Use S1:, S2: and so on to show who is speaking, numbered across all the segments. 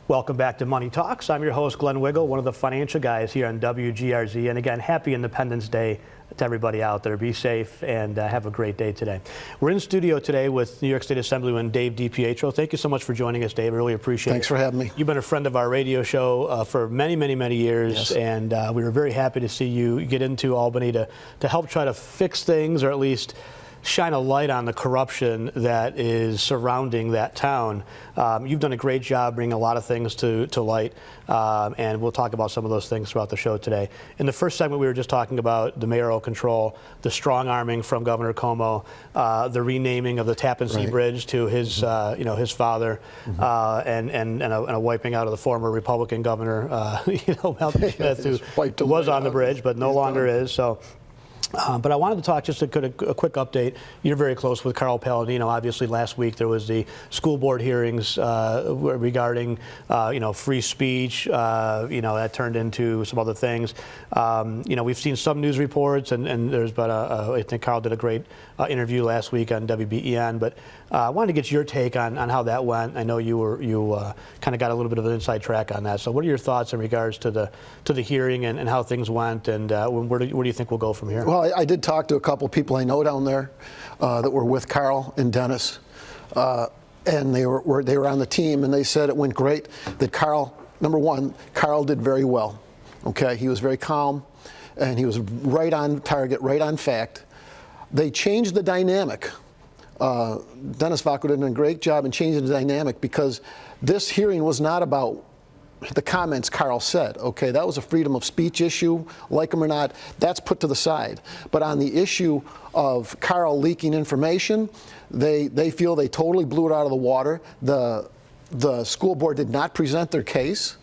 S1: Welcome back to Money Talks. I'm your host, Glenn Wiggle, one of the financial guys here on WGRZ. And again, happy Independence Day to everybody out there. Be safe and have a great day today. We're in studio today with New York State Assemblyman Dave DiPietro. Thank you so much for joining us, Dave. I really appreciate it.
S2: Thanks for having me.
S1: You've been a friend of our radio show for many, many, many years.
S2: Yes.
S1: And we were very happy to see you get into Albany to help try to fix things, or at least shine a light on the corruption that is surrounding that town. You've done a great job bringing a lot of things to light, and we'll talk about some of those things throughout the show today. In the first segment, we were just talking about the mayoral control, the strong arming from Governor Cuomo, the renaming of the Tappan Zee Bridge to his, his father, and a wiping out of the former Republican governor, Malcolm Smith, who was on the bridge but no longer is. So. But I wanted to talk just a quick update. You're very close with Carl Paladino. Obviously, last week there was the school board hearings regarding, free speech. That turned into some other things. We've seen some news reports, and there's been I think Carl did a great interview last week on WBEN. But I wanted to get your take on how that went. I know you kind of got a little bit of an inside track on that. So what are your thoughts in regards to the hearing and how things went, and where do you think we'll go from here?
S2: Well, I did talk to a couple people I know down there that were with Carl and Dennis, and they were on the team, and they said it went great. That Carl, number one, Carl did very well. Okay, he was very calm, and he was right on target, right on fact. They changed the dynamic. Dennis Vaco did a great job in changing the dynamic, because this hearing was not about the comments Carl said. Okay, that was a freedom of speech issue, like them or not, that's put to the side. But on the issue of Carl leaking information, they feel they totally blew it out of the water. The school board did not present their case,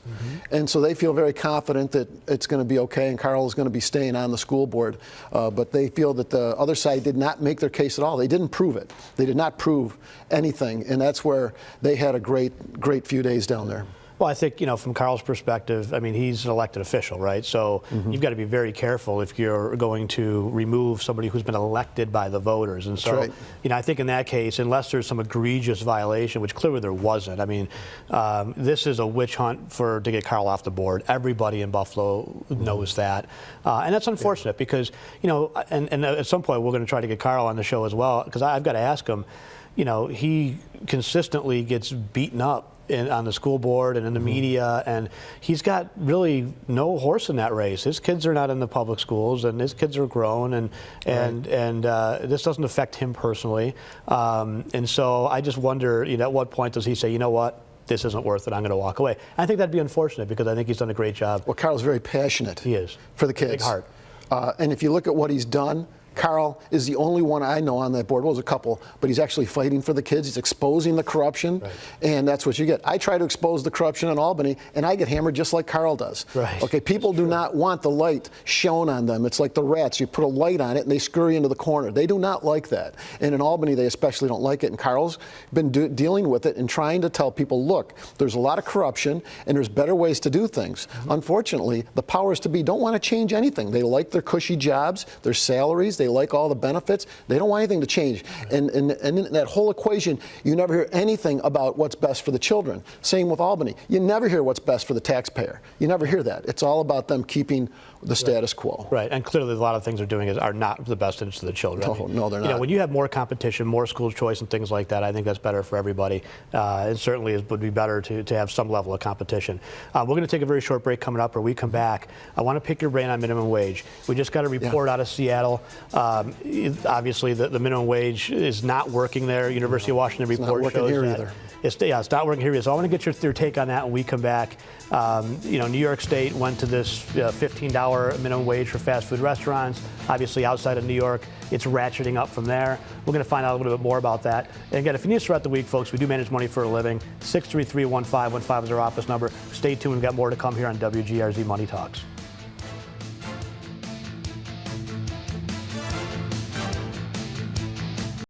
S2: and so they feel very confident that it's going to be okay, and Carl is going to be staying on the school board. But they feel that the other side did not make their case at all. They didn't prove it. They did not prove anything, and that's where they had a great few days down there.
S1: Well, I think, from Carl's perspective, I mean, he's an elected official, right? So you've got to be very careful if you're going to remove somebody who's been elected by the voters. And so,
S2: right.
S1: I think in that case, unless there's some egregious violation, which clearly there wasn't, I mean, this is a witch hunt to get Carl off the board. Everybody in Buffalo knows that. And that's unfortunate because, and at some point we're going to try to get Carl on the show as well, because I've got to ask him, he consistently gets beaten up on the school board and in the media, and he's got really no horse in that race. His kids are not in the public schools, and his kids are grown, and this doesn't affect him personally. And so I just wonder, at what point does he say, you know what, this isn't worth it, I'm going to walk away? I think that'd be unfortunate, because I think he's done a great job.
S2: Well, Carl's very passionate.
S1: He is.
S2: For the kids.
S1: Big heart.
S2: And if you look at what he's done, Carl is the only one I know on that board. Well, there's a couple, but he's actually fighting for the kids. He's exposing the corruption, and that's what you get. I try to expose the corruption in Albany, and I get hammered just like Carl does.
S1: Right.
S2: Okay, people do not want the light shown on them. It's like the rats. You put a light on it, and they scurry into the corner. They do not like that. And in Albany, they especially don't like it. And Carl's been dealing with it and trying to tell people, look, there's a lot of corruption, and there's better ways to do things. Unfortunately, the powers to be don't want to change anything. They like their cushy jobs, their salaries, they like all the benefits. They don't want anything to change. And in that whole equation, you never hear anything about what's best for the children. Same with Albany. You never hear what's best for the taxpayer. You never hear that. It's all about them keeping the status quo.
S1: Right, and clearly a lot of things they're doing are not the best interest of the children.
S2: No, they're not.
S1: When you have more competition, more school choice and things like that, I think that's better for everybody. It certainly would be better to have some level of competition. We're going to take a very short break coming up. When we come back, I want to pick your brain on minimum wage. We just got a report out of Seattle. Obviously, the minimum wage is not working there. University of Washington report shows that. It's not working here either. So I want to get your take on that when we come back. New York State went to this $15 minimum wage for fast food restaurants. Obviously, outside of New York, it's ratcheting up from there. We're going to find out a little bit more about that. And again, if you need us throughout the week, folks, we do manage money for a living. 633-1515 is our office number. Stay tuned. We've got more to come here on WGRZ Money Talks.